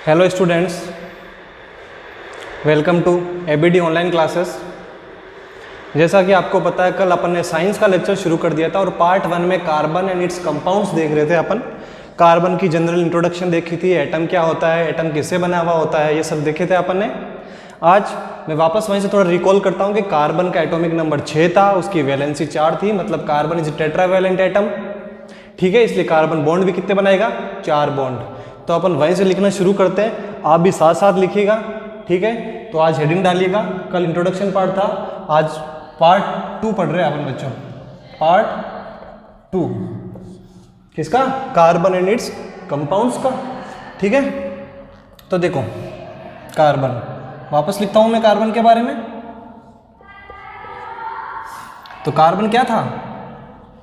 Hello students, welcome to ABD online classes. जैसा कि आपको पता है, कल अपन ने साइंस का लेक्चर शुरू कर दिया था और पार्ट 1 में कार्बन एंड इट्स कंपाउंड्स देख रहे थे। अपन कार्बन की जनरल इंट्रोडक्शन देखी थी, एटम क्या होता है, एटम किससे बना हुआ होता है, ये सब देखे थे अपन ने। आज मैं वापस वहीं से थोड़ा रिकॉल करता हूँ कि कार्बन का एटॉमिक नंबर 6 था, उसकी वैलेंसी 4 थी, मतलब कार्बन इज टेट्रावैलेंट एटम। ठीक है, इसलिए कार्बन बॉन्ड भी कितने बनाएगा, 4 बॉन्ड। तो अपन वहीं से लिखना शुरू करते हैं, आप भी साथ साथ लिखिएगा। ठीक है, तो आज हेडिंग डालिएगा। कल इंट्रोडक्शन पार्ट था, आज पार्ट 2 पढ़ रहे हैं अपन बच्चों। पार्ट 2 किसका? कार्बन एंड इट्स कंपाउंड्स का। ठीक है, तो देखो कार्बन, वापस लिखता हूं मैं कार्बन के बारे में। तो कार्बन क्या था?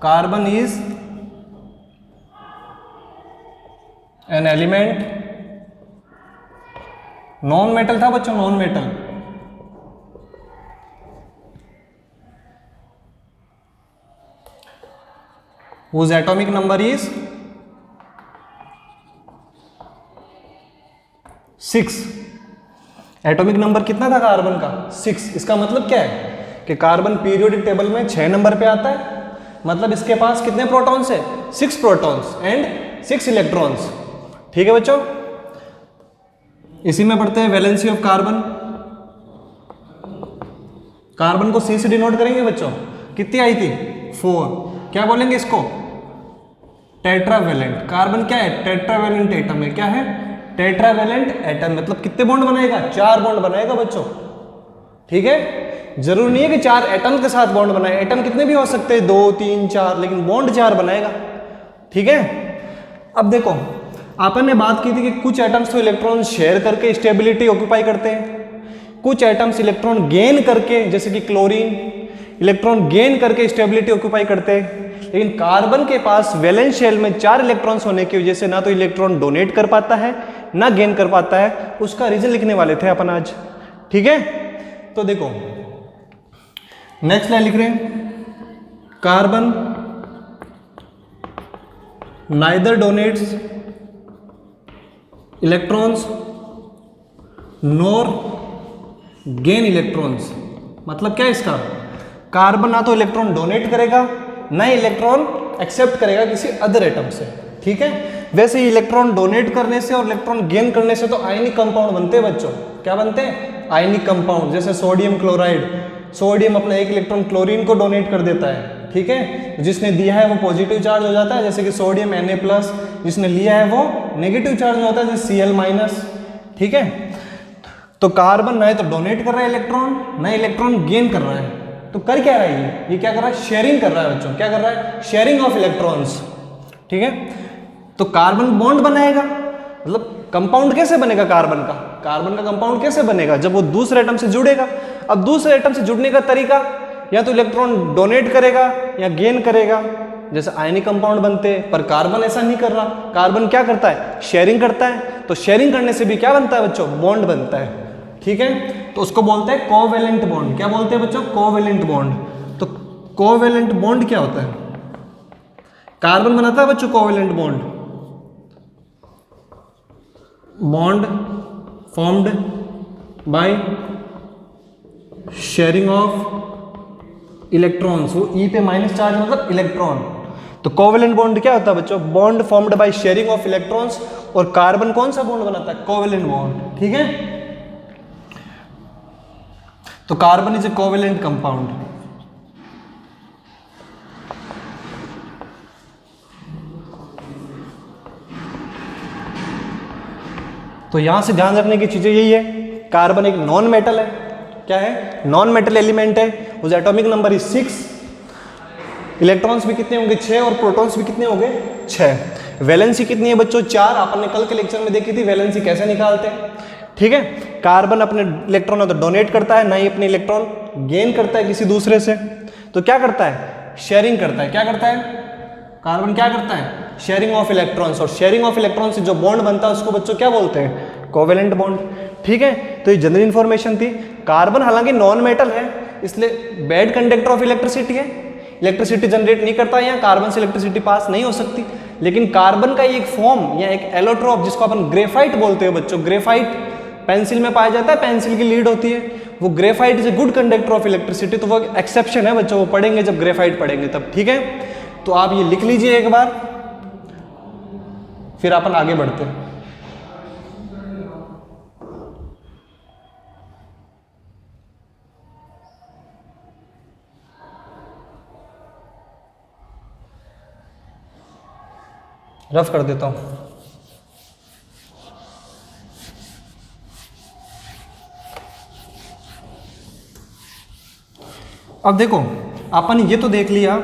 Carbon is an element, non metal था बच्चों, non metal. whose atomic number is 6। Atomic number कितना था कार्बन का? 6। इसका मतलब क्या है कि कार्बन पीरियोडिक टेबल में 6 नंबर पे आता है। मतलब इसके पास कितने प्रोटॉन्स है? 6 प्रोटॉन्स एंड 6 इलेक्ट्रॉन्स। ठीक है बच्चों, इसी में पढ़ते हैं वैलेंसी ऑफ कार्बन। कार्बन को C से डिनोट करेंगे बच्चों। कितनी आई थी? 4। क्या बोलेंगे इसको? टेट्रावैलेंट। कार्बन क्या है? टेट्रावैलेंट एटम है। क्या है? Tetravalent atom. मतलब कितने बॉन्ड बनाएगा? 4 बॉन्ड बनाएगा बच्चों। ठीक है, जरूरी नहीं है कि 4 एटम के साथ बॉन्ड बनाए। एटम कितने भी हो सकते हैं, 2, 3, 4, लेकिन बॉन्ड 4 बनाएगा। ठीक है, अब देखो अपन ने बात की थी कि कुछ एटम्स तो इलेक्ट्रॉन शेयर करके स्टेबिलिटी ऑक्यूपाई करते हैं, कुछ एटम्स इलेक्ट्रॉन गेन करके, जैसे कि क्लोरीन इलेक्ट्रॉन गेन करके स्टेबिलिटी ऑक्यूपाई करते हैं। लेकिन कार्बन के पास वैलेंस शेल में 4 इलेक्ट्रॉन्स होने की वजह से ना तो इलेक्ट्रॉन डोनेट कर पाता है ना गेन कर पाता है। उसका रीजन लिखने वाले थे अपन आज। ठीक है, तो देखो नेक्स्ट लाइन लिख रहे हैं, carbon neither donates electrons nor gain electrons. मतलब क्या है इसका? कार्बन ना तो इलेक्ट्रॉन डोनेट करेगा ना इलेक्ट्रॉन एक्सेप्ट करेगा किसी अदर एटम से। ठीक है, वैसे ही इलेक्ट्रॉन डोनेट करने से और इलेक्ट्रॉन गेन करने से तो आयनिक कंपाउंड बनते हैं बच्चों। क्या बनते हैं? Ionic compound. जैसे सोडियम क्लोराइड, सोडियम अपना 1 इलेक्ट्रॉन क्लोरीन को डोनेट कर देता है। ठीक है, जिसने दिया है वो पॉजिटिव चार्ज हो जाता है, जैसे कि सोडियम Na+, जिसने लिया है वो नेगेटिव चार्ज में होता है, जैसे Cl-। ठीक है, तो कार्बन ना तो डोनेट कर रहा है इलेक्ट्रॉन, ना इलेक्ट्रॉन गेन कर रहा है। तो कर क्या रहा है ये क्या कर रहा है? शेयरिंग कर रहा है बच्चों। क्या कर रहा है? Sharing of electrons. ठीक है, तो कार्बन बॉन्ड बनाएगा। मतलब कंपाउंड कैसे बनेगा कार्बन का? कार्बन का कंपाउंड कैसे बनेगा? जब वो दूसरे एटम से जुड़ेगा। अब दूसरे एटम से जुड़ने का तरीका, या तो इलेक्ट्रॉन डोनेट करेगा या गेन करेगा, जैसे आयनिक कंपाउंड बनते हैं। पर कार्बन ऐसा नहीं कर रहा। कार्बन क्या करता है? शेयरिंग करता है। तो शेयरिंग करने से भी क्या बनता है बच्चों? बॉन्ड बनता है। ठीक है, तो उसको बोलते हैं कोवेलेंट बॉन्ड। क्या बोलते हैं बच्चों? Covalent bond. तो कोवेलेंट बॉन्ड क्या होता है? कार्बन बनाता है बच्चों covalent bond. Bond formed by sharing of electrons. वो ई पे माइनस चार्ज मतलब इलेक्ट्रॉन। तो कोवेलेंट बॉन्ड क्या होता है बच्चों? Bond formed by sharing of electrons. और कार्बन कौन सा बॉन्ड बनाता है? Covalent bond. ठीक है, तो carbon is a covalent compound. तो यहां से ध्यान रखने की चीजें यही है, कार्बन एक नॉन मेटल है। क्या है? नॉन मेटल एलिमेंट है। उस एटॉमिक नंबर इज 6। इलेक्ट्रॉन्स भी कितने होंगे? 6। और प्रोटॉन्स भी कितने होंगे? 6। वैलेंसी कितनी है बच्चों? 4। अपन ने कल के लेक्चर में देखी थी वैलेंसी कैसे निकालते हैं। ठीक है, कार्बन अपने इलेक्ट्रॉन ना तो डोनेट करता है ना ही अपने इलेक्ट्रॉन गेन करता है किसी दूसरे से। तो क्या करता है? शेयरिंग करता है। क्या करता है? कार्बन क्या करता है? Sharing of electrons. और शेयरिंग ऑफ इलेक्ट्रॉन से जो बॉन्ड बनता है उसको बच्चों क्या बोलते हैं? Covalent bond. ठीक है, तो ये जनरल इंफॉर्मेशन थी। कार्बन हालांकि नॉन मेटल है, इसलिए बैड कंडक्टर ऑफ इलेक्ट्रिसिटी है। इलेक्ट्रिसिटी जनरेट नहीं करता, या कार्बन से इलेक्ट्रिसिटी पास नहीं हो सकती। लेकिन कार्बन का एक फॉर्म या एक एलोट्रोप जिसको अपन ग्रेफाइट बोलते हैं बच्चों, ग्रेफाइट पेंसिल में पाया जाता है, पेंसिल की लीड होती है, वो graphite is a good conductor of electricity. तो वो एक्सेप्शन है बच्चों, वो पढ़ेंगे जब ग्रेफाइट पढ़ेंगे तब, ठीक है। तो आप ये लिख लीजिए एक बार, फिर अपन आगे बढ़ते हैं। रफ कर देता हूं। अब देखो, अपन ये तो देख लिया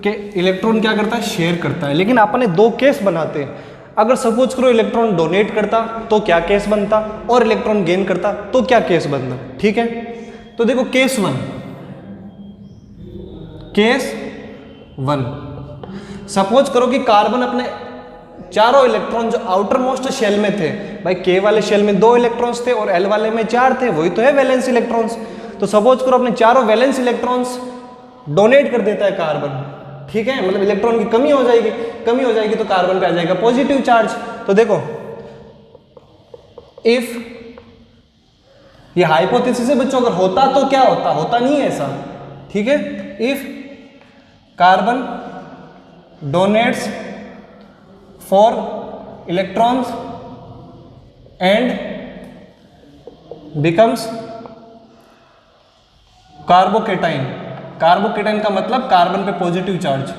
कि इलेक्ट्रॉन क्या करता है, शेयर करता है, लेकिन अपन ने दो केस बनाते हैं। अगर सपोज करो इलेक्ट्रॉन डोनेट करता तो क्या केस बनता, और इलेक्ट्रॉन गेन करता तो क्या केस बनता, ठीक है। तो देखो केस वन, सपोज करो कि कार्बन अपने चारों इलेक्ट्रॉन जो आउटर मोस्ट शेल में थे, भाई के वाले शेल में 2 इलेक्ट्रॉन्स थे और एल वाले में 4 थे, वही तो है वैलेंस इलेक्ट्रॉन्स। तो सपोज करो अपने चारों वैलेंस इलेक्ट्रॉन्स डोनेट कर देता है कार्बन, ठीक है, मतलब इलेक्ट्रॉन की कमी हो जाएगी तो कार्बन पे आ जाएगा पॉजिटिव चार्ज। तो देखो, इफ ये हाइपोथेसिस है बच्चों, अगर होता तो क्या होता नहीं है ऐसा, ठीक है। If carbon donates four electrons and becomes carbocation, carbocation का मतलब कार्बन पे पॉजिटिव चार्ज।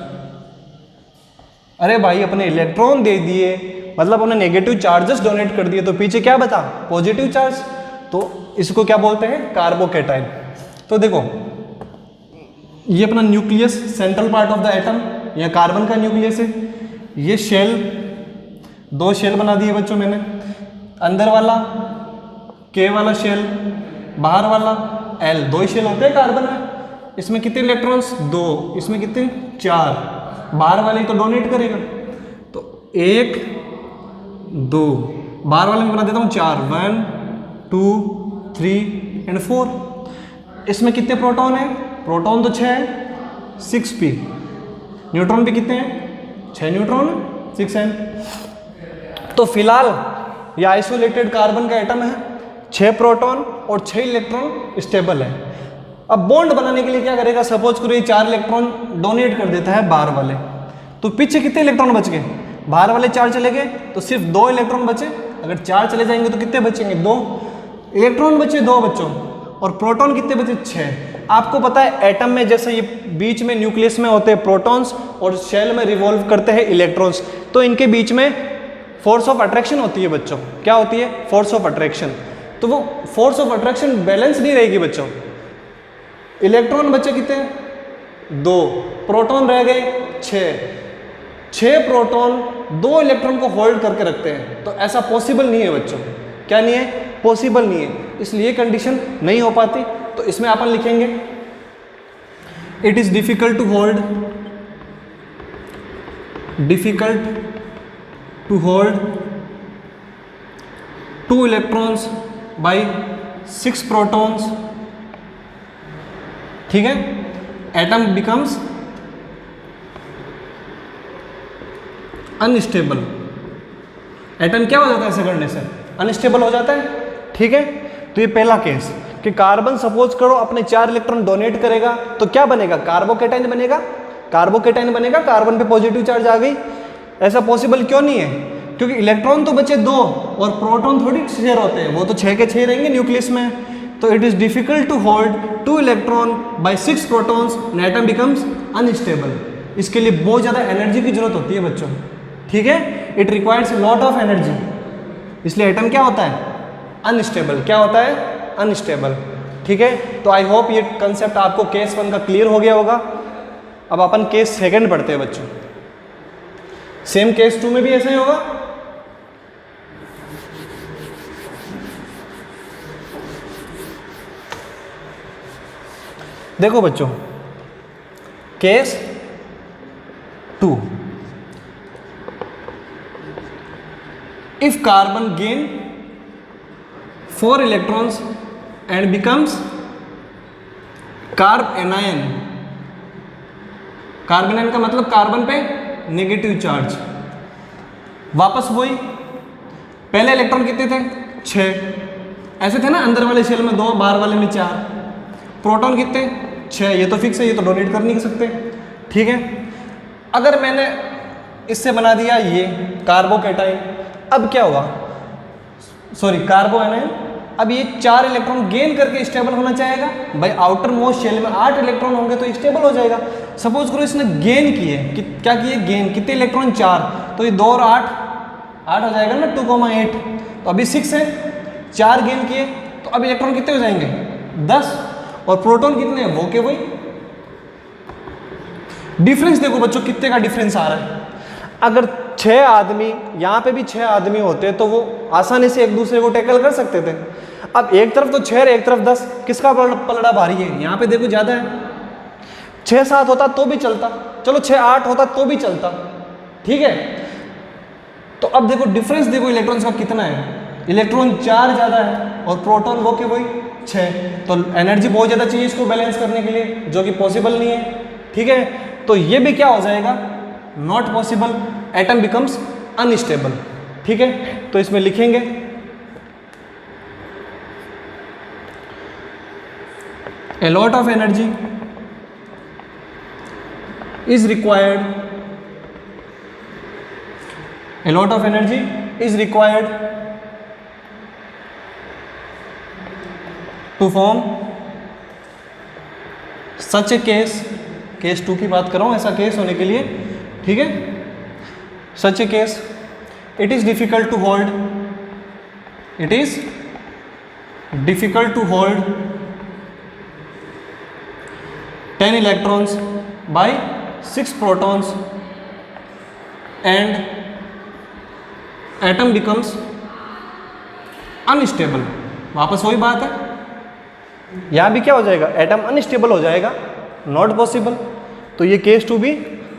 अरे भाई अपने इलेक्ट्रॉन दे दिए, मतलब उन्हें नेगेटिव चार्जेस डोनेट कर दिए, तो पीछे क्या बता, पॉजिटिव चार्ज, तो इसको क्या बोलते हैं, कार्बोकेटाइन। तो देखो ये अपना nucleus, central part of the atom, या कार्बन का न्यूक्लियस है, ये शेल, 2 शेल बना दिए बच्चों मैंने, अंदर वाला के वाला शेल, बाहर वाला एल, 2 ही शेल होते हैं कार्बन में। इसमें कितने इलेक्ट्रॉन्स, 2, इसमें कितने, 4, बाहर वाले तो डोनेट करेगा, तो 1 2, बाहर वाले में बना देता हूँ 4, 1 2 3 एंड 4। इसमें कितने प्रोटॉन है, प्रोटॉन तो 6 है, 6p, न्यूट्रॉन भी कितने हैं, 6 न्यूट्रॉन, 6 n। तो फिलहाल ये आइसोलेटेड कार्बन का एटम है, 6 प्रोटॉन और 6 इलेक्ट्रॉन स्टेबल है। अब बॉन्ड बनाने के लिए क्या करेगा, सपोज करो ये 4 इलेक्ट्रॉन डोनेट कर देता है बाहर वाले, तो पीछे कितने इलेक्ट्रॉन बच गए, बाहर वाले 4 चले गए तो सिर्फ 2 इलेक्ट्रॉन बचे, अगर 4 चले जाएंगे तो कितने बचेंगे, 2 इलेक्ट्रॉन बचे, 2 बच्चों, और प्रोटॉन कितने बचे, 6। आपको पता है एटम में जैसे ये बीच में न्यूक्लियस में होते हैं प्रोटॉन्स और शेल में रिवॉल्व करते हैं इलेक्ट्रॉन्स, तो इनके बीच में फोर्स ऑफ अट्रैक्शन होती है बच्चों, क्या होती है, फोर्स ऑफ अट्रैक्शन। तो वो फोर्स ऑफ अट्रैक्शन बैलेंस नहीं रहेगी बच्चों, इलेक्ट्रॉन बचे कितने, 2, प्रोटॉन रह गए 6 प्रोटॉन 2 इलेक्ट्रॉन को होल्ड करके रखते हैं, तो ऐसा पॉसिबल नहीं है बच्चों, क्या नहीं है, पॉसिबल नहीं है, इसलिए कंडीशन नहीं हो पाती। तो इसमें अपन लिखेंगे it is difficult to hold 2 electrons by 6 protons, ठीक है, एटम बिकम्स अनस्टेबल। एटम क्या हो जाता है ऐसे करने से, अनस्टेबल हो जाता है, ठीक है। तो ये पहला केस कि कार्बन सपोज करो अपने 4 इलेक्ट्रॉन डोनेट करेगा तो क्या बनेगा, कार्बोकेटाइन बनेगा, कार्बन पे पॉजिटिव चार्ज आ गई। ऐसा पॉसिबल क्यों नहीं है, क्योंकि इलेक्ट्रॉन तो बचे 2 और प्रोटॉन थोड़ी शेयर होते हैं, वो तो 6 के 6 रहेंगे न्यूक्लियस में। तो it is difficult to hold 2 electron by 6 protons, atom becomes unstable. इसके लिए बहुत ज़्यादा एनर्जी की जरूरत होती है बच्चों, ठीक है, it requires lot of energy, इसलिए एटम क्या होता है, अनस्टेबल। क्या होता है, अनस्टेबल, ठीक है। तो आई होप ये कंसेप्ट आपको केस 1 का क्लियर हो गया होगा। अब अपन केस 2 पढ़ते हैं बच्चों, सेम केस 2 में भी ऐसा ही होगा। देखो बच्चों, case 2, if carbon gain 4 electrons and becomes carbanion, carbon का मतलब कार्बन पे नेगेटिव चार्ज, वापस वही, पहले इलेक्ट्रॉन कितने थे 6, ऐसे थे ना, अंदर वाले शेल में 2, बाहर वाले में 4। प्रोटॉन कितने 6, ये तो फिक्स है, ये तो डोनेट कर नहीं सकते, ठीक है। अगर मैंने इससे बना दिया ये कार्बोकैटाइन, अब क्या हुआ, सॉरी कार्बो एनाइन, अब ये 4 इलेक्ट्रॉन गेन करके स्टेबल होना चाहेगा भाई। आउटर मोस्ट शेल में 8 इलेक्ट्रॉन होंगे तो स्टेबल हो जाएगा। सपोज करो इसने गेन किए क्या किए, गेन कितने इलेक्ट्रॉन 4, तो ये 2 और 8 हो जाएगा ना 2,8। तो अभी 6 है, 4 गेन किए तो अब इलेक्ट्रॉन कितने हो जाएंगे 10, और प्रोटॉन कितने हैं वो के वही। डिफरेंस देखो बच्चों कितने का डिफरेंस आ रहा है। अगर 6 आदमी, यहाँ पे भी 6 आदमी होते तो वो आसानी से एक दूसरे को टैकल कर सकते थे। अब एक तरफ तो 6 एक तरफ 10, किसका पलड़ा भारी है, यहाँ पे देखो ज़्यादा है। 6-7 होता तो भी चलता, चलो 6-8 होता तो भी चलता, ठीक है। तो अब देखो डिफरेंस देखो इलेक्ट्रॉन्स का कितना है, इलेक्ट्रॉन 4 ज़्यादा है और प्रोटॉन वो के वही 6, तो एनर्जी बहुत ज़्यादा चाहिए इसको बैलेंस करने के लिए, जो कि पॉसिबल नहीं है, ठीक है। तो ये भी क्या हो जाएगा, not possible, atom becomes unstable, ठीक है। तो इसमें लिखेंगे a lot of energy is required, a lot of energy is required to form such a case, case 2 की बात कर रहा हूँ, ऐसा केस होने के लिए, ठीक है। such a case it is difficult to hold, it is difficult to hold 10 electrons by 6 protons and atom becomes unstable। वापस वही बात है, यहाँ भी क्या हो जाएगा, एटम अनस्टेबल हो जाएगा, नॉट पॉसिबल। तो ये केस 2 भी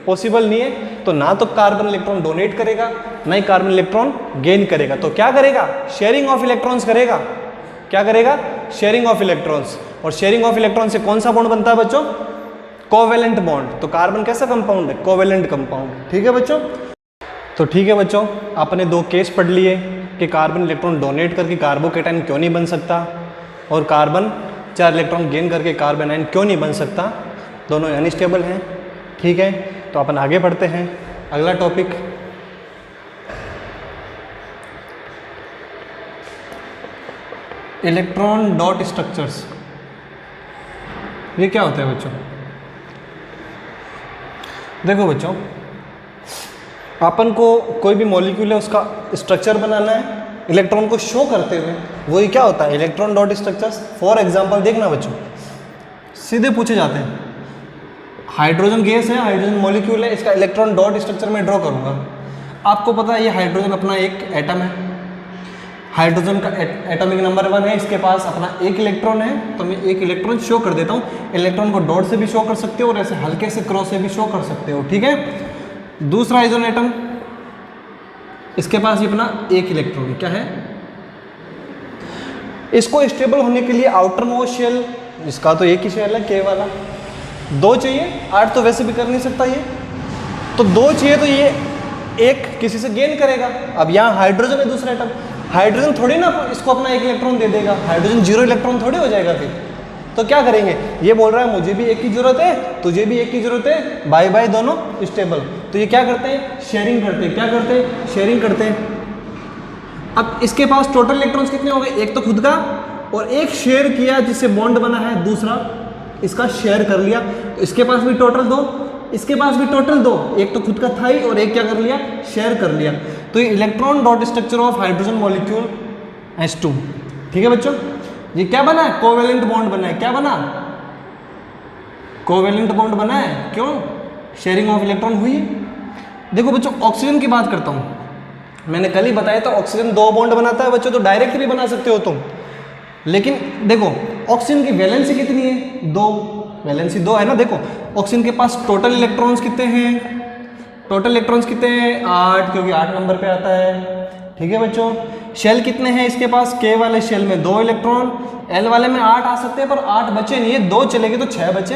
पॉसिबल नहीं है। तो ना तो कार्बन इलेक्ट्रॉन डोनेट करेगा, ना ही कार्बन इलेक्ट्रॉन गेन करेगा। तो क्या करेगा, शेयरिंग ऑफ इलेक्ट्रॉन्स करेगा। क्या करेगा, शेयरिंग ऑफ इलेक्ट्रॉन्स। और शेयरिंग ऑफ इलेक्ट्रॉन से कौन सा बॉन्ड बनता है बच्चों, कोवेलेंट बॉन्ड। तो कार्बन कैसा कंपाउंड है, कोवेलेंट कंपाउंड, ठीक है बच्चों। तो ठीक है बच्चों, आपने 2 केस पढ़ लिए कि कार्बन इलेक्ट्रॉन डोनेट करके कार्बोकैटायन क्यों नहीं बन सकता, और कार्बन 4 इलेक्ट्रॉन गेन करके कार्बन आयन क्यों नहीं बन सकता, दोनों अनस्टेबल हैं, ठीक है। तो अपन आगे बढ़ते हैं, अगला टॉपिक इलेक्ट्रॉन डॉट स्ट्रक्चर्स। ये क्या होता है बच्चों, देखो बच्चों, अपन को कोई भी मॉलिक्यूल है उसका स्ट्रक्चर बनाना है इलेक्ट्रॉन को शो करते हुए, वही क्या होता है, electron dot structures. For example देखना बच्चों, सीधे पूछे जाते हैं, हाइड्रोजन गैस है, हाइड्रोजन मॉलिक्यूल है, इसका इलेक्ट्रॉन डॉट स्ट्रक्चर में ड्रॉ करूंगा। आपको पता है ये हाइड्रोजन अपना एक एटम है, हाइड्रोजन का एटॉमिक नंबर 1 है, इसके पास अपना 1 इलेक्ट्रॉन है। तो मैं 1 इलेक्ट्रॉन शो कर देता हूँ। इलेक्ट्रॉन को डॉट से भी शो कर सकते हो और ऐसे हल्के से क्रॉस से भी शो कर सकते हो, ठीक है। दूसरा हाइड्रोजन एटम, इसके पास ये अपना 1 इलेक्ट्रॉन क्या है, इसको स्टेबल होने के लिए आउटर मोस्ट शेल, इसका तो एक ही शेल है के वाला, 2 चाहिए, 8 तो वैसे भी कर नहीं सकता ये, तो 2 चाहिए, तो ये 1 किसी से गेन करेगा। अब यहाँ हाइड्रोजन है दूसरा एटम, हाइड्रोजन थोड़ी ना इसको अपना 1 इलेक्ट्रॉन दे देगा, हाइड्रोजन 0 इलेक्ट्रॉन थोड़ी हो जाएगा फिर। तो क्या करेंगे, ये बोल रहा है मुझे भी 1 की जरूरत है, तुझे भी 1 की जरूरत है, बाय बाय दोनों स्टेबल। तो ये क्या करते हैं, शेयरिंग करते हैं। क्या करते हैं, शेयरिंग करते हैं। अब इसके पास टोटल इलेक्ट्रॉन्स कितने हो गए, 1 तो खुद का और 1 शेयर किया जिससे बॉन्ड बना है, दूसरा इसका शेयर कर लिया। तो इसके पास भी टोटल 2, इसके पास भी टोटल 2, 1 तो खुद का था ही और 1 क्या कर लिया, शेयर कर लिया। तो ये electron dot structure of hydrogen molecule H2, ठीक है बच्चों। ये क्या बना है, कोवेलेंट बॉन्ड बना है। क्या बना, कोवेलेंट बॉन्ड बना है, क्यों, शेयरिंग ऑफ इलेक्ट्रॉन हुई। देखो बच्चों, ऑक्सीजन की बात करता हूँ, मैंने कल ही बताया था ऑक्सीजन 2 बॉन्ड बनाता है बच्चों, तो डायरेक्ट भी बना सकते हो तुम। लेकिन देखो ऑक्सीजन की वैलेंसी कितनी है, 2, वैलेंसी 2 है ना। देखो ऑक्सीजन के पास टोटल इलेक्ट्रॉन्स कितने हैं, टोटल इलेक्ट्रॉन्स कितने हैं, 8, क्योंकि 8 नंबर पे आता है, ठीक है बच्चों। शेल कितने हैं इसके पास, के वाले शेल में 2 इलेक्ट्रॉन, एल वाले में 8 आ सकते हैं, पर 8 बचे नहीं है, 2 चलेंगे तो 6 बचे।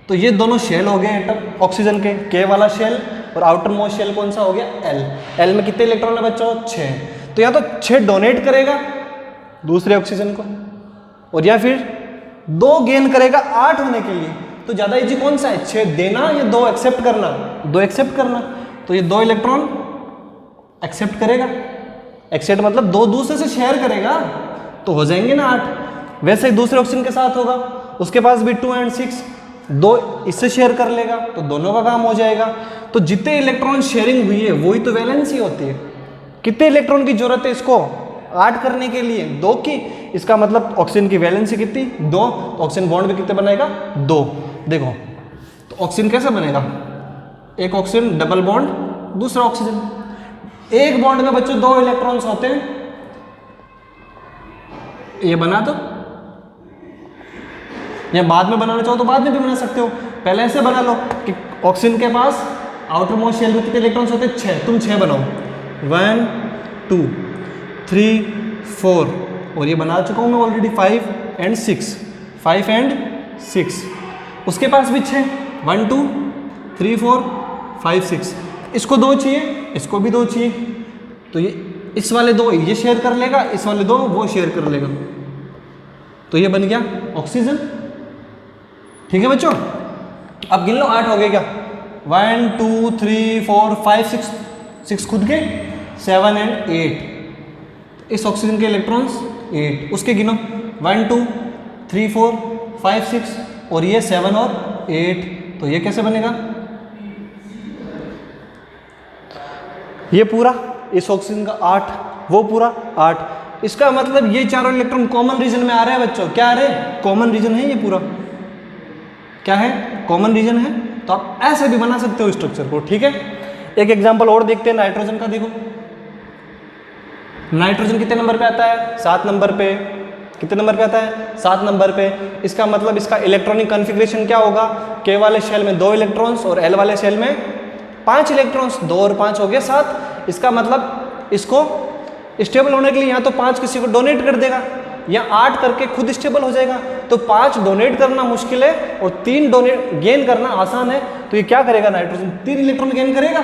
तो ये दोनों शेल हो गए एटम ऑक्सीजन के वाला शेल और आउटर मोस्ट शेल कौन सा हो गया, एल। एल में कितने इलेक्ट्रॉन है बच्चों, 6। तो या तो 6 डोनेट करेगा दूसरे ऑक्सीजन को, और या फिर 2 गेन करेगा 8 होने के लिए। तो ज़्यादा इजी कौन सा है, 6 देना या 2 एक्सेप्ट करना, 2 एक्सेप्ट करना। तो ये 2 इलेक्ट्रॉन एक्सेप्ट करेगा, एक्सेप्ट मतलब 2 दूसरे से शेयर करेगा, तो हो जाएंगे ना 8। वैसे ही दूसरे ऑक्सीजन के साथ होगा, उसके पास भी 2 और 6, 2 इससे शेयर कर लेगा, तो दोनों का काम हो जाएगा। तो जितने इलेक्ट्रॉन शेयरिंग हुई है वही तो वैलेंसी होती है। कितने इलेक्ट्रॉन की जरूरत है इसको 8 करने के लिए, 2 की। इसका मतलब ऑक्सीजन की वैलेंसी कितनी, 2। तो ऑक्सीजन बॉन्ड भी कितने बनाएगा, 2। देखो तो ऑक्सीजन कैसे बनेगा, एक ऑक्सीजन डबल बॉन्ड, दूसरा ऑक्सीजन। एक बॉन्ड में बच्चों 2 इलेक्ट्रॉन्स होते हैं, ये बना दो, या बाद में बनाना चाहो तो बाद में भी बना सकते हो। पहले ऐसे बना लो कि ऑक्सीजन के पास आउटर मोस्ट शेल में कितने इलेक्ट्रॉन्स होते हैं, 6। तुम 6 बनाओ, 1 2 3 4, और ये बना चुका हूँ मैं ऑलरेडी 5 और 6, 5 और 6। उसके पास भी 6, 1 2 3 4 5 6। इसको 2 चाहिए, इसको भी 2 चाहिए, तो ये इस वाले 2 ये शेयर कर लेगा, इस वाले 2 वो शेयर कर लेगा, तो ये बन गया ऑक्सीजन। ठीक है बच्चों, अब गिन लो 8 हो गए क्या, 1 2 3 4 5 6, 6 खुद के, 7 और 8। इस ऑक्सीजन के इलेक्ट्रॉन्स 8, उसके गिनो 1 2 3 4 5 6, और ये 7 और 8। तो ये कैसे बनेगा, ये पूरा इस ऑक्सीजन का 8, वो पूरा 8। इसका मतलब ये चारों इलेक्ट्रॉन कॉमन रीजन में आ रहे हैं बच्चों, क्या आ रहे हैं, कॉमन रीजन है, ये पूरा क्या है, कॉमन रीजन है। तो आप ऐसे भी बना सकते हो स्ट्रक्चर को। ठीक है, एक एग्जांपल और देखते हैं नाइट्रोजन का। देखो नाइट्रोजन कितने नंबर पे आता है, 7 नंबर पे। कितने नंबर पे आता है, 7 नंबर पे। इसका मतलब इसका इलेक्ट्रॉनिक कॉन्फ़िगरेशन क्या होगा, के वाले शेल में 2 इलेक्ट्रॉन्स और एल वाले शेल में 5 इलेक्ट्रॉन्स, 2 और 5 हो गया 7। इसका मतलब इसको स्टेबल होने के लिए या तो 5 किसी को डोनेट कर देगा या 8 करके खुद स्टेबल हो जाएगा। तो 5 डोनेट करना मुश्किल है और 3 डोनेट गेन करना आसान है। तो ये क्या करेगा, नाइट्रोजन 3 इलेक्ट्रॉन गेन करेगा।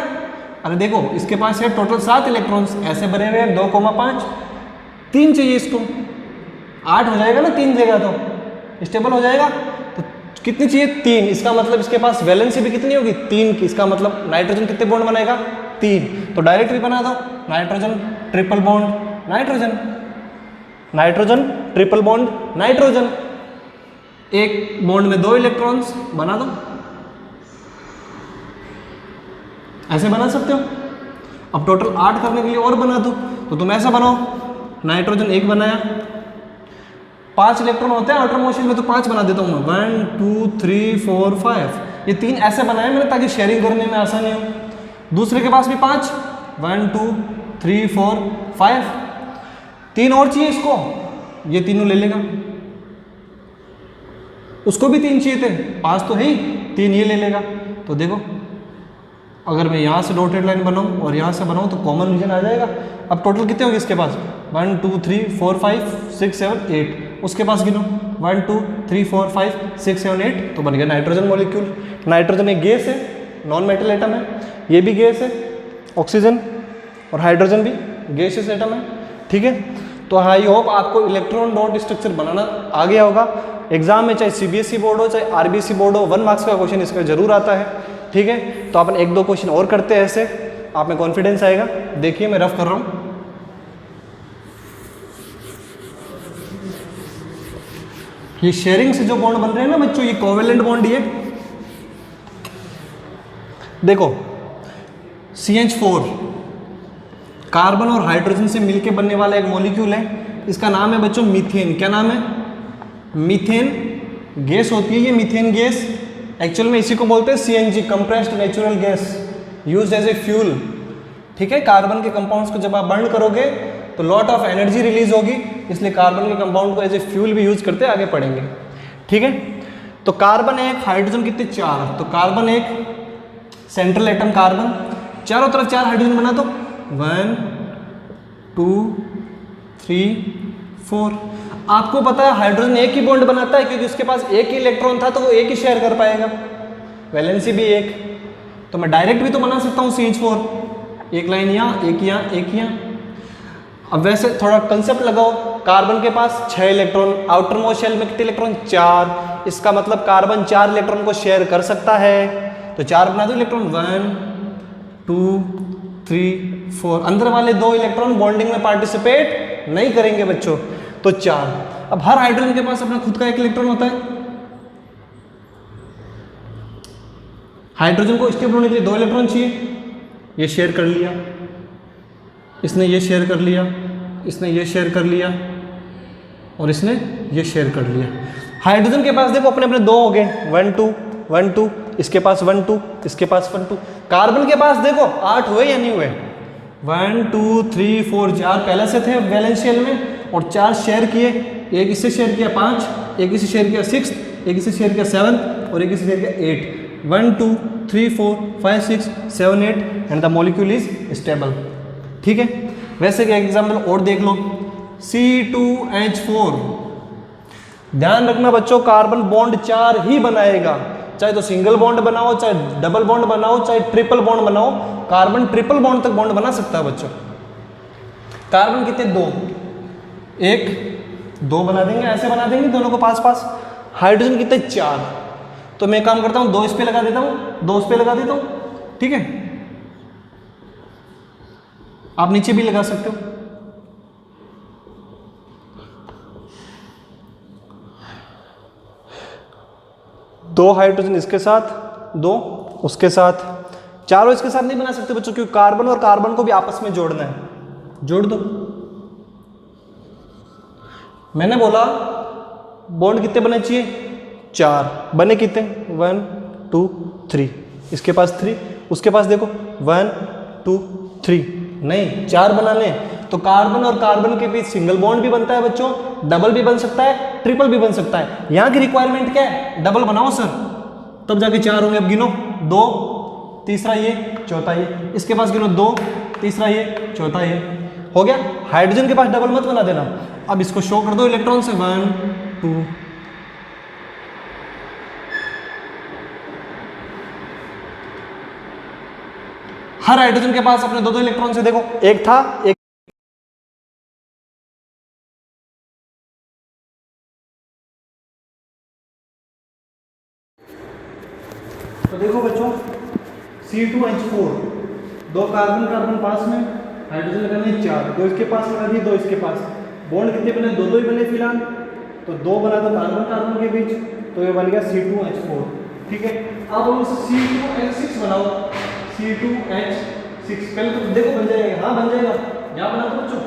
अरे देखो इसके पास है टोटल 7 इलेक्ट्रॉन्स ऐसे बने हुए हैं, 2,5, 3 चाहिए इसको, 8 हो जाएगा ना 3 देगा तो स्टेबल हो जाएगा। तो कितनी चाहिए, 3। इसका मतलब इसके पास वैलेंसी भी कितनी होगी, 3 की। इसका मतलब नाइट्रोजन कितने बॉन्ड बनाएगा, 3। तो डायरेक्ट भी बना दो, nitrogen triple bond nitrogen, nitrogen triple bond nitrogen. एक बॉन्ड में 2 इलेक्ट्रॉन्स बना दो, ऐसे बना सकते हो। अब टोटल 8 करने के लिए और बना दो, तो तुम ऐसा बनाओ, नाइट्रोजन 1 बनाया, 5 इलेक्ट्रॉन होते हैं आउटर मोस्ट शेल में, तो 5 बना देता हूँ मैं, 1 2 3 4 5। ये 3 ऐसे बनाए मैंने ताकि शेयरिंग करने में आसानी हो। दूसरे के पास भी 5, 1 2 3 4 5। 3 और चाहिए इसको, ये तीनों ले लेगा। उसको भी 3 चाहिए थे, 5 तो है ही, 3 ये ले लेगा। तो देखो अगर मैं यहाँ से डॉटेड लाइन बनाऊँ और यहाँ से बनाऊँ तो कॉमन रीजन आ जाएगा। अब टोटल कितने होंगे इसके पास, 1 2 3 4 5 6 7 8। उसके पास गिनो 1 2 3 4 5 6 7 8, तो बन गया नाइट्रोजन मॉलिक्यूल। नाइट्रोजन एक गैस है, नॉन मेटल एटम है, ये भी गैस है, ऑक्सीजन और हाइड्रोजन भी गैसियस एटम है। ठीक है, तो आई होप आपको इलेक्ट्रॉन डॉट स्ट्रक्चर बनाना आ गया होगा। एग्जाम में चाहे सीबीएसई बोर्ड हो चाहे आरबीसी बोर्ड हो, 1 मार्क्स का क्वेश्चन इसका जरूर आता है। ठीक है, तो अपन 1-2 क्वेश्चन और करते हैं, ऐसे आप में कॉन्फिडेंस आएगा। देखिए मैं रफ कर रहा हूँ। ये शेयरिंग से जो बॉन्ड बन रहे हैं ना बच्चों, ये कोवेलेंट बॉन्ड। ये देखो CH4 कार्बन और हाइड्रोजन से मिलके बनने वाला एक मॉलिक्यूल है, इसका नाम है बच्चों मीथेन। क्या नाम है, मीथेन गैस होती है ये, मीथेन गैस। एक्चुअल में इसी को बोलते हैं CNG, compressed natural gas, used as a fuel. ठीक है, कार्बन के कंपाउंड्स को जब आप बर्न करोगे तो लॉट ऑफ एनर्जी रिलीज होगी, इसलिए कार्बन के कंपाउंड को एज ए फ्यूल भी यूज करते आगे पढ़ेंगे। ठीक है, तो कार्बन एक, हाइड्रोजन कितने 4, तो कार्बन एक सेंट्रल एटम कार्बन, चारों तरफ 4 हाइड्रोजन बना दो, 1 2 3 4। आपको पता है हाइड्रोजन एक ही बॉन्ड बनाता है क्योंकि उसके पास एक ही इलेक्ट्रॉन था, तो वो एक ही शेयर कर पाएगा, वैलेंसी भी एक। तो मैं डायरेक्ट भी तो बना सकता हूँ CH4, एक लाइन यहाँ, एक यहाँ, एक यहाँ। अब वैसे थोड़ा कंसेप्ट लगाओ, कार्बन के पास 6 इलेक्ट्रॉन, आउटर मोस्ट शेल में कितने इलेक्ट्रॉन, 4। इसका मतलब कार्बन 4 इलेक्ट्रॉन को शेयर कर सकता है, तो 4 बना दो इलेक्ट्रॉन, 1 2 3 4। अंदर वाले 2 इलेक्ट्रॉन बॉन्डिंग में पार्टिसिपेट नहीं करेंगे बच्चों, तो 4। अब हर हाइड्रोजन के पास अपना खुद का एक इलेक्ट्रॉन होता है। हाइड्रोजन को स्टेबल होने के लिए 2 इलेक्ट्रॉन चाहिए, ये शेयर कर लिया, इसने ये शेयर कर लिया, इसने ये शेयर कर लिया, और इसने ये शेयर कर लिया। हाइड्रोजन के पास देखो अपने अपने 2 हो गए, 1 2 1 2, इसके पास 1 2, इसके पास 1 2। कार्बन के पास देखो 8 हुए या नहीं हुए, 1 2 3 4, 4 पहले से थे वैलेंस शेल में, और 4 शेयर किए, एक इससे शेयर किया 5, एक इससे शेयर किया 6, एक इससे शेयर किया 7, और एक इससे शेयर किया 8। 1 2 3 4 5 6 7 8 and the molecule is stable. ठीक है, वैसे एक एग्जाम्पल और देख लो, C2H4। ध्यान रखना बच्चों, कार्बन बॉन्ड 4 ही बनाएगा, चाहे तो सिंगल बॉन्ड बनाओ, चाहे डबल बॉन्ड बनाओ, चाहे ट्रिपल बॉन्ड बनाओ, कार्बन ट्रिपल बॉन्ड तक बॉन्ड बना सकता है बच्चों। कार्बन कितने, 2, 1 2 बना देंगे, ऐसे बना देंगे दोनों को पास पास। हाइड्रोजन कितने, 4। तो मैं काम करता हूँ, 2 इस पे लगा देता हूँ, 2 इस पे लगा देता हूँ। ठीक है, आप नीचे भी लगा सकते हो। दो हाइड्रोजन इसके साथ, 2 उसके साथ, चारों इसके साथ नहीं बना सकते बच्चों, क्योंकि कार्बन और कार्बन को भी आपस में जोड़ना है। जोड़ दो। मैंने बोला बॉन्ड कितने बने चाहिए, 4 बने कितने, 1 2 3। इसके पास 3, उसके पास देखो 1 2 3, नहीं 4 बनाने। तो कार्बन और कार्बन के बीच सिंगल बॉन्ड भी बनता है बच्चों, डबल भी बन सकता है, ट्रिपल भी बन सकता है। यहाँ की रिक्वायरमेंट क्या है, डबल बनाओ सर, तब जाके 4 होंगे। अब गिनो, 2, तीसरा ये, चौथा ये, इसके पास गिनो 2, तीसरा ये, चौथा ये, हो गया। हाइड्रोजन के पास डबल मत बना देना। अब इसको शो कर दो इलेक्ट्रॉन से, 1 2। हर हाइड्रोजन के पास अपने 2 इलेक्ट्रॉन से देखो, एक था, एक तो देखो बच्चों, C2H4, 2 कार्बन कार्बन पास में, हाइड्रोजन लगाने 4, 2 इसके पास लगा दिए, 2 इसके पास। बॉन्ड कितने बने, 2 ही बने फिलहाल, तो 2 बना दो कार्बन कार्बन के बीच, तो ये बन गया C2H4। ठीक है, अब हम इसे C2H6 बनाओ, C2H6 पहले तो देखो बन जाएगा, हाँ बन जाएगा, यहाँ बना दो बच्चों,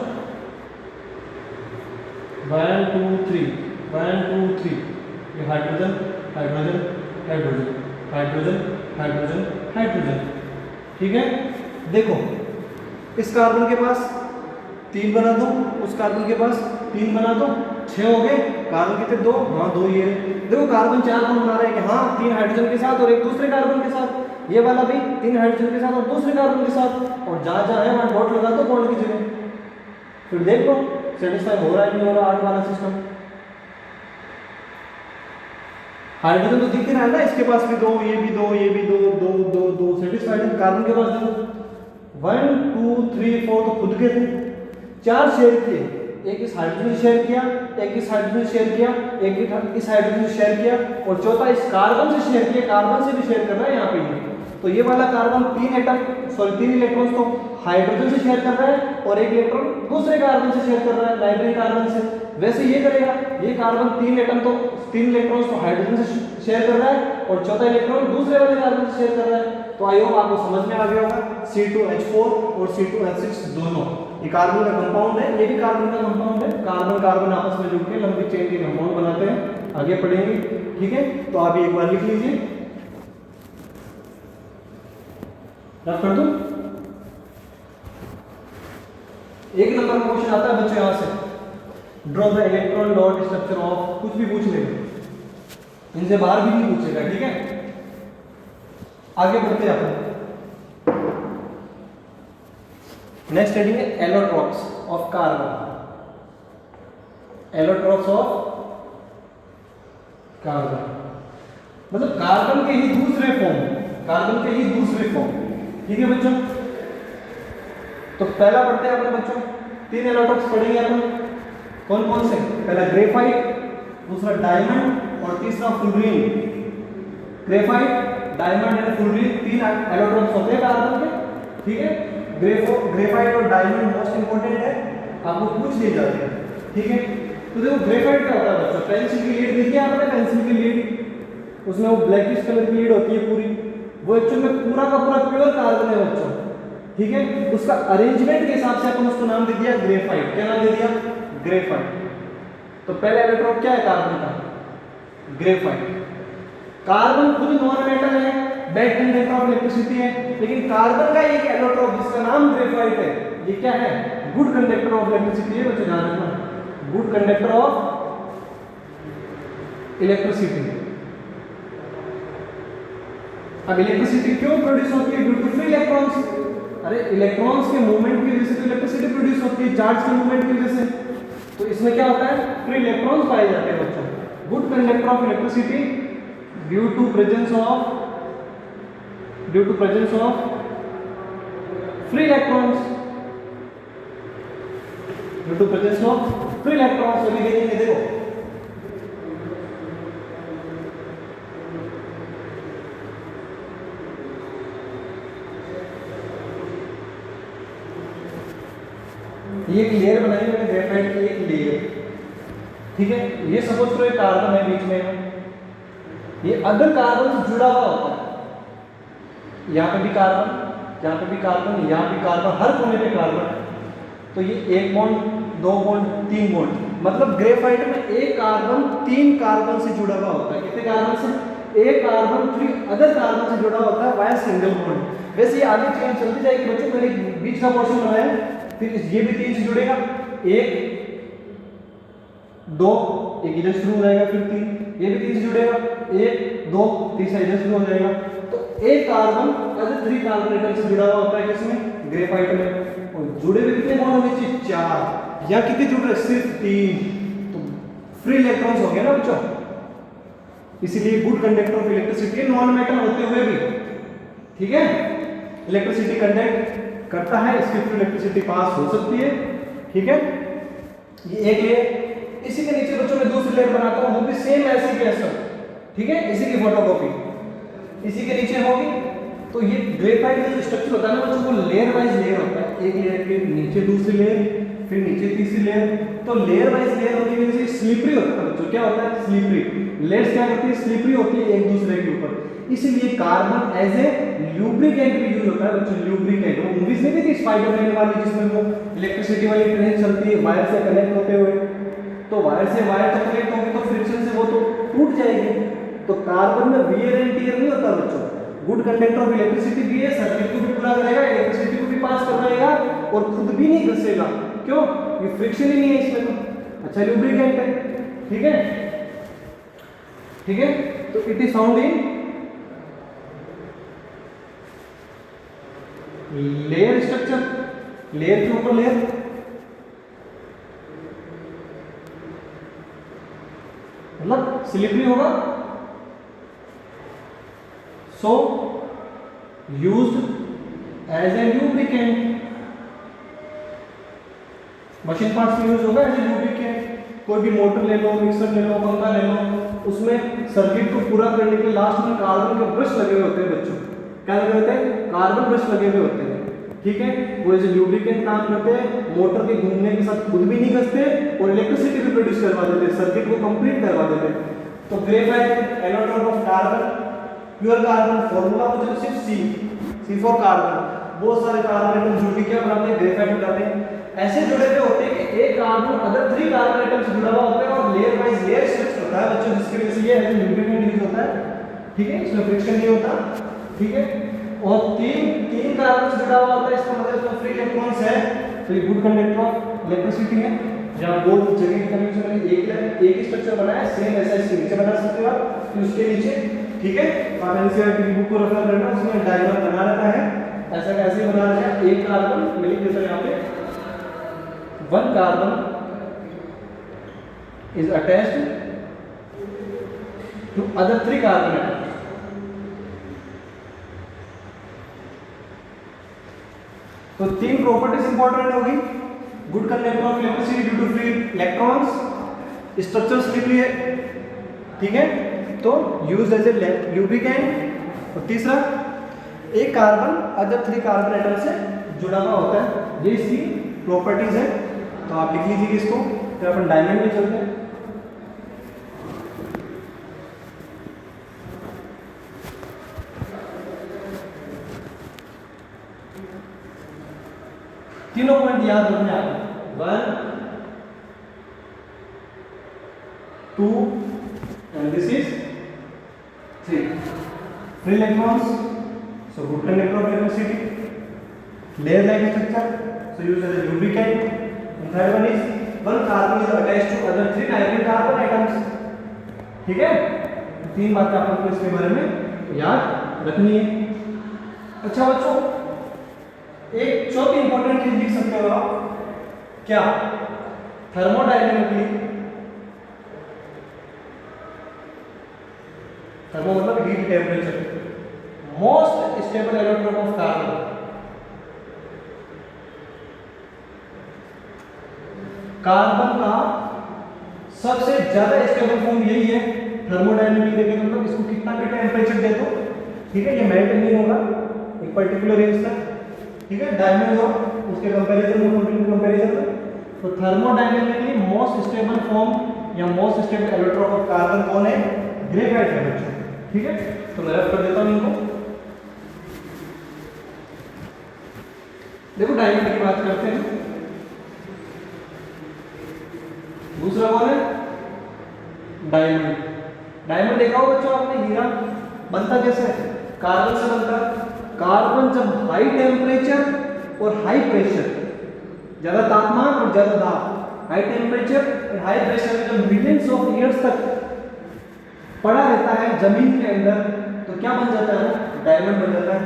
1 2 3 1 2 3। ये hydrogen hydrogen hydrogen hydrogen hydrogen hydrogen. ठीक है, देखो इस कार्बन के पास 3 बना दो, उस कार्बन के पास 3 बना दो, 6 हो गए। कार्बन कितने, 2, हाँ 2 ये। देखो कार्बन 4 बॉन्ड बना रहा है कि हाँ, 3 हाइड्रोजन के साथ और एक दूसरे कार्बन के साथ। ये वाला भी 3 हाइड्रोजन के साथ और दूसरे कार्बन के साथ, और जहाँ जहाँ है वहाँ डॉट लगा दो बॉन्ड की जगह, फिर देख लो सेटिस्फाई हो रहा है नहीं हो रहा 8 वाला सिस्टम। हाइड्रोजन तो दिख ही रहा है ना, इसके पास भी 2, ये भी 2, ये भी 2, 2 2 2 सेटिस्फाइड है। कार्बन के पास देखो 1 2 3 4 तो खुद के थे, 4 शेयर किए, एक इस हाइड्रोजन से शेयर किया, एक इस हाइड्रोजन से शेयर किया, एक इस हाइड्रोजन से शेयर किया, और चौथा इस कार्बन से शेयर किया। कार्बन से भी शेयर कर रहा है यहाँ पे, तो ये वाला कार्बन 3 इलेक्ट्रॉन तो हाइड्रोजन से शेयर कर रहा है, और एक इलेक्ट्रॉन दूसरे कार्बन से शेयर कर रहा है, नाइट्रोजन कार्बन से। वैसे ये करेगा, ये कार्बन 3 इलेक्ट्रॉन तो हाइड्रोजन से शेयर कर रहा है, और चौथा इलेक्ट्रॉन दूसरे वाले कार्बन से शेयर कर रहा है। तो आई होप आपको समझ में आ गया होगा, C2H4 और C2H6 दोनों ये कार्बन का कंपाउंड है, ये भी कार्बन का कंपाउंड है। कार्बन कार्बन आपस में जुड़ के लंबी चेन के कंपाउंड बनाते हैं, आगे पढ़ेंगे। ठीक है, तो आप एक बार लिख लीजिए, रख कर दूं। 1 नंबर का क्वेश्चन आता है बच्चों यहाँ से, draw the electron dot structure of, कुछ भी पूछ लेगा, इनसे बाहर भी नहीं पूछेगा। ठीक है, आगे बढ़ते हैं अपन। नेक्स्ट हेडिंग है allotropes of carbon. Allotropes of carbon मतलब कार्बन के ही दूसरे फॉर्म, कार्बन के ही दूसरे फॉर्म। ठीक है बच्चों, तो पहला पढ़ते हैं अपने बच्चों, 3 एलोट्रॉप्स पढ़ेंगे अपन। कौन कौन से? पहला ग्रेफाइट, दूसरा डायमंड और तीसरा fullerene. Graphite, diamond and fullerene 3 allotropes होते हैं कार्बन के। ठीक है, ग्रेफाइट और डायमंड मोस्ट इंपोर्टेंट है, आपको पूछ लिए जाते हैं। ठीक है, तो देखो ग्रेफाइट क्या होता है बच्चों, पेंसिल की लीड देखी है आपने, पेंसिल की लीड, उसमें वो ब्लैकिश कलर की लीड होती है पूरी, वो एक्चुअली में पूरा का पूरा प्योर कार्बन है बच्चों। ठीक है, उसका अरेंजमेंट के हिसाब से अपन उसको नाम दे दिया ग्रेफाइट। क्या नाम दे दिया? ग्रेफाइट। तो पहला इलेक्ट्रॉन क्या है कार्बन का? ग्रेफाइट। कार्बन खुद नॉन मेटल है, बैड कंडक्टर ऑफ इलेक्ट्रिसिटी है, लेकिन कार्बन का एक एलोट्रॉप जिसका नाम ग्रेफाइट है, ये क्या है? गुड कंडक्टर ऑफ इलेक्ट्रिसिटी है बच्चों, ध्यान रखना, गुड कंडक्टर ऑफ इलेक्ट्रिसिटी। अब इलेक्ट्रिसिटी क्यों प्रोड्यूस होती है? Due to free electrons. अरे इलेक्ट्रॉन्स के मूवमेंट की वजह से तो इलेक्ट्रिसिटी प्रोड्यूस होती है, चार्ज के मूवमेंट की वजह से। तो इसमें क्या होता है? फ्री इलेक्ट्रॉन्स पाए जाते हैं बच्चों। Good conductor of electricity due to presence of free electrons, due to presence of free electrons। अभी देखेंगे, देखो ये एक लेयर बनाई है मैंने ग्रेफाइट की, एक लेयर। ठीक है, ये सपोज करो कार्बन है बीच में, ये अदर कार्बन से जुड़ा हुआ होता है, यहाँ पे भी कार्बन, यहाँ पे भी कार्बन, यहाँ भी कार्बन, हर कोने पे कार्बन। तो ये 1 बॉन्ड, 2 बॉन्ड, 3 बॉन्ड, मतलब ग्रेफाइट में एक कार्बन 3 कार्बन से जुड़ा हुआ होता है। कितने कार्बन से? एक कार्बन 3 अदर कार्बन से जुड़ा होता है वाया सिंगल बॉन्ड। वैसे ये आगे चेन चलती जाएगी बच्चों, मैंने बीच का पोर्शन बनाया, फिर ये भी 3 से जुड़ेगा, 1 2, एक इधर शुरू हो जाएगा, फिर 3, ये भी 3 से जुड़ेगा, 1 2, तीसरा इधर शुरू हो जाएगा। तो एक कार्बन अदर 3 कार्बन एटम से जुड़ा हुआ होता है किसमें? ग्रेफाइट में। और जुड़े हुए कितने बॉन्ड होने चाहिए? 4। या कितने जुड़ रहे? सिर्फ 3। तो फ्री इलेक्ट्रॉन्स हो गए ना बच्चों, इसीलिए good conductor of electricity, non metal होते हुए भी। ठीक है, इलेक्ट्रिसिटी कंडक्ट करता है, इसके थ्रू इलेक्ट्रिसिटी पास हो सकती है। ठीक है, ये एक लेयर। इसी के नीचे बच्चों मैं दूसरी लेयर बनाता हूं, वो भी सेम ऐसी के ऐसा। ठीक है, इसी की फोटोकॉपी इसी के नीचे होगी। तो ये ग्रेफाइट का जो स्ट्रक्चर होता है ना बच्चों, वो लेयर वाइज लेयर होता है, एक लेयर के नीचे दूसरी लेयर, फिर नीचे तीसरी लेयर। तो लेयर वाइज लेयर होने की वजह से स्लिपरी होता है बच्चों। क्या होता है? स्लिपरी। लेयर्स क्या करती है? स्लिपरी होती है एक दूसरे के ऊपर। इसलिए कार्बन एज ए ल्यूब्रिकेंट भी यूज होता है बच्चों। ल्यूब्रिकेंट, वो मूवीज में भी थी स्पाइडरमैन वाली, जिसमें वो इलेक्ट्रिसिटी वाली ट्रेन चलती है वायर से कनेक्ट होते हुए। तो वायर से वायर तो कनेक्ट होगी तो फ्रिक्शन से वो तो टूट जाएगी। तो कार्बन में वियर एंड टियर नहीं होता बच्चों। गुड कंडक्टर ऑफ इलेक्ट्रिसिटी भी है, सर्किट को भी पूरा करेगा, इलेक्ट्रिसिटी को भी पास करवाएगा और खुद भी नहीं घसेगा। क्यों? ये फ्रिक्शन ही नहीं है इसमें, तो अच्छा ल्यूब्रिकेंट है। ठीक है, ठीक है, तो it is found in layer structure, layer के ऊपर लेयर। मतलब स्लिपरी होगा। So used as a lubricant, machine parts में यूज होगा एज ए ल्यूब्रिकेंट। कोई भी मोटर ले लो, मिक्सर ले लो, पंखा ले लो, उसमें सर्किट को पूरा करने के लास्ट में कार्बन के ब्रश लगे हुए होते हैं बच्चों। क्या लगे होते हैं? कार्बन ब्रश लगे हुए होते हैं। ठीक है, वो एज ए ल्यूब्रिकेंट काम करते हैं, मोटर के घूमने के साथ खुद भी नहीं घसते और इलेक्ट्रिसिटी भी प्रोड्यूस करवा देते हैं, सर्किट को कंप्लीट करवा देते हैं। तो graphite allotrope of carbon, pure carbon, formula मुझे सिर्फ C फॉर कार्बन। बहुत सारे कार्बन एटम जुड़ के क्या बनाते हैं? ग्रेफाइट बनाते हैं। ऐसे जुड़े हुए होते हैं कि एक कार्बन अदर 3 कार्बन एटम से जुड़ा हुआ होता है और लेयर बाय लेयर स्ट्रक्चर होता है बच्चों, जिसकी वजह से ये एज ए ल्यूब्रिकेंट यूज होता है। ठीक है, इसमें फ्रिक्शन नहीं होता। ठीक है, और 3 कार्बन से जुड़ा हुआ होता है, इसका मतलब इसमें फ्री इलेक्ट्रॉन्स है, तो ये गुड कंडक्टर ऑफ इलेक्ट्रिसिटी है। जहां दो जगह की कमी से मैंने एक ही स्ट्रक्चर बनाया, सेम ऐसा इसके नीचे बना सकते हो आप, फिर उसके नीचे। ठीक है, आप एनसीईआरटी की बुक को रेफर करना, उसमें डायग्राम बना रहता है, ऐसा कैसे बना रहा है। एक कार्बन मैं लिख देता हूं यहाँ पे, 1 carbon is attached to other 3 carbon atoms। तो 3 प्रॉपर्टीज इंपॉर्टेंट होगी। Good conductor of electricity due to free electrons, structure slippery है, ठीक है, तो यूज एज ए ल्यूब्रिकेंट। और तीसरा, एक कार्बन अदर 3 कार्बन एटम से जुड़ा हुआ होता है, ये इसकी प्रॉपर्टीज है। तो आप लिख लीजिए इसको, फिर अपन डायमंड में चलते हैं। तीनों पॉइंट याद रखने आपको, 1 2 and this is 3. Free electrons, so good conductor of electricity, layer like structure, so used as a lubricant. And third one is one carbon is attached to other 3 nitrile carbon atoms. ठीक है, 3 बातें आपको इसके बारे में याद रखनी है। अच्छा बच्चों, एक चौथी इंपॉर्टेंट चीज लिख सकते हो आप, क्या? थर्मोडायनेमिकली, थर्मो मतलब heat temperature, most stable electron of carbon. Carbon का सबसे ज्यादा स्टेबल फॉर्म यही है। थर्मोडायनेमिकली देखेंगे मतलब इसको कितना भी टेम्परेचर दे दो, ठीक है, ये मेल्ट नहीं होगा एक पर्टिकुलर रेंज तक, ठीक है, डायमंड हो उसके कंपैरिजन में, कंपैरिजन में। तो थर्मोडायनेमिकली मोस्ट स्टेबल फॉर्म या most stable electron of carbon कौन है? ग्रेफाइट है बच्चों, ठीक है। तो मैं रफ कर देता हूं इनको। देखो डायमंड की बात करते हैं। दूसरा कौन है? डायमंड। डायमंड देखा हो बच्चों आपने, हीरा बनता कैसे है? कार्बन से बनता है। कार्बन जब हाई टेम्परेचर और हाई प्रेशर, ज्यादा तापमान और ज्यादा दाब, हाई टेम्परेचर और हाई प्रेशर में जब मिलियंस ऑफ ईयर्स तक पड़ा रहता है जमीन के अंदर, तो क्या बन जाता है? डायमंड बन जाता है।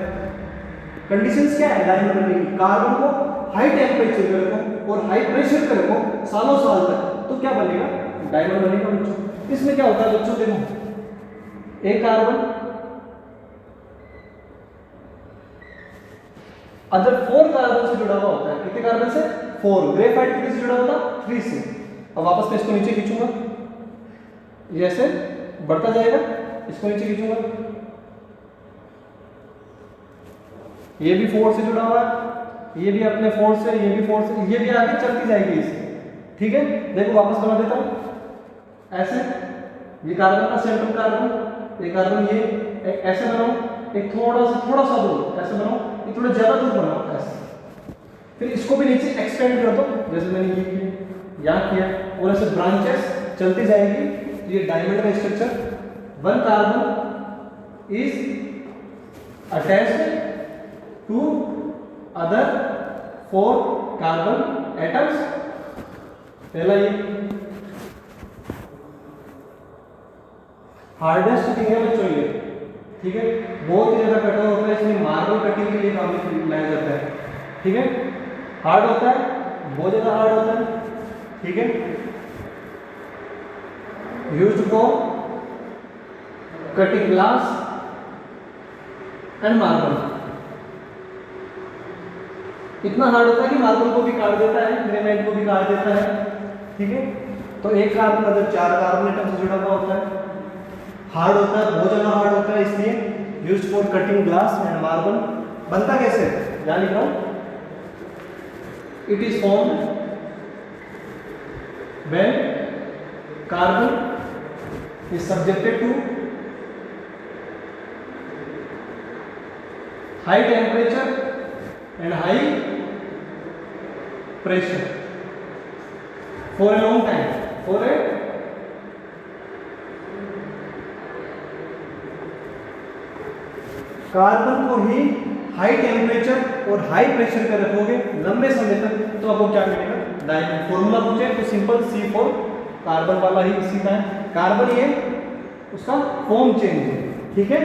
कंडीशंस क्या है डायमंड बनने की? कार्बन को हाई टेम्परेचर पे रखो और हाई प्रेशर पे रखो सालों साल तक, तो क्या बनेगा? डायमंड बनेगा बच्चों। इसमें क्या होता है बच्चों, देखो एक कार्बन अदर 4 कार्बन से जुड़ा हुआ होता है। कितने कार्बन से? 4। ग्रेफाइट कितने से जुड़ा होता है? 3 से। अब वापस मैं इसको नीचे खींचूंगा, ये ऐसे बढ़ता जाएगा, इसको नीचे खींचूंगा, ये भी 4 से जुड़ा हुआ है, ये भी अपने 4 से, ये भी 4 से, ये भी आगे चलती जाएगी इससे, ठीक है। देखो वापस बना देता हूं ऐसे, ये कार्बन का सेंट्रल कार्बन, ये कार्बन, ये ऐसे बनाओ, एक थोड़ा सा दूर ऐसे बनाओ, ये थोड़ा ज्यादा दूर बनाओ ऐसे, फिर इसको भी नीचे एक्सटेंड कर दो जैसे मैंने ये किया, यहाँ किया, और ऐसे ब्रांचेस चलती जाएगी। ये डायमंड का structure, 1 carbon is attached to other 4 carbon atoms. पहला ये हार्डेस्ट थिंग है बच्चों ये, ठीक है, बहुत ही ज्यादा कठोर होता है, इसमें मार्बल कटिंग के लिए काम में लाया जाता है, ठीक है। हार्ड होता है, बहुत ज्यादा हार्ड होता है, ठीक है। Used for cutting glass and marble. इतना हार्ड होता है कि मार्बल को भी काट देता है, ग्रेनाइट को भी काट देता है, ठीक है। तो एक कार्बन अगर 4 कार्बन एटम से जुड़ा हुआ होता है, हार्ड होता है, बहुत ज्यादा हार्ड होता है, इसलिए used for cutting glass and marble. बनता कैसे? यहाँ लिख रहा हूं, it is formed when carbon is subjected to high temperature and high pressure for a long time, for a carbon को ही हाई टेम्परेचर और हाई प्रेशर पे रखोगे लंबे समय तक, तो आपको क्या मिलेगा? डायमंड। फॉर्मूला पूछे तो सिंपल C4 कार्बन वाला ही इसी का है। कार्बन ये उसका फॉर्म चेंज है, ठीक है।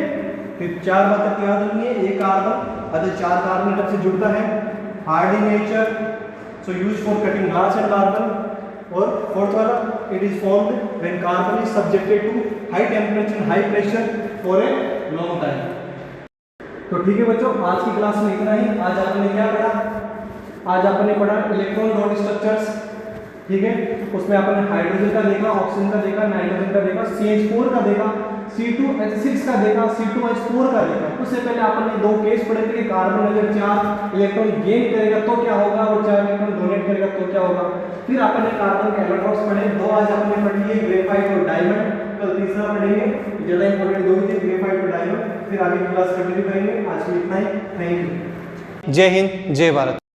फिर 4 बातें याद रखनी है। एक कार्बन अदर 4 कार्बन एटम से जुड़ता है, hard in nature, so use for cutting glass and carbon. और फोर्थ वाला, it is formed when carbon is subjected to high temperature high pressure for a long time. तो ठीक है बच्चों, आज की क्लास में इतना ही। आज आपने क्या पढ़ा? आज आपने पढ़ा इलेक्ट्रॉन डॉट स्ट्रक्चर्स, ठीक है। उसमें आपने हाइड्रोजन का देखा, ऑक्सीजन का देखा, नाइट्रोजन का देखा, CH4 का देखा, C2H6 का देखा, C2H4 का देखा। उससे पहले आपने दो केस पढ़े थे कि कार्बन अगर 4 इलेक्ट्रॉन गेन करेगा तो क्या होगा और 4 इलेक्ट्रॉन डोनेट करेगा तो क्या होगा। फिर आपने कार्बन के इलेक्ट्रॉन्स पढ़े, दो आज आपने पढ़ लिए ग्रेफाइट और डायमंड, कल तीसरा पढ़ेंगे, ज़्यादा इंपॉर्टेंट दो ही थे, ग्रेफाइट और डायमंड। फिर आगे क्लास कंटिन्यू करेंगे। आज के लिए इतना ही, थैंक यू। जय हिंद, जय भारत।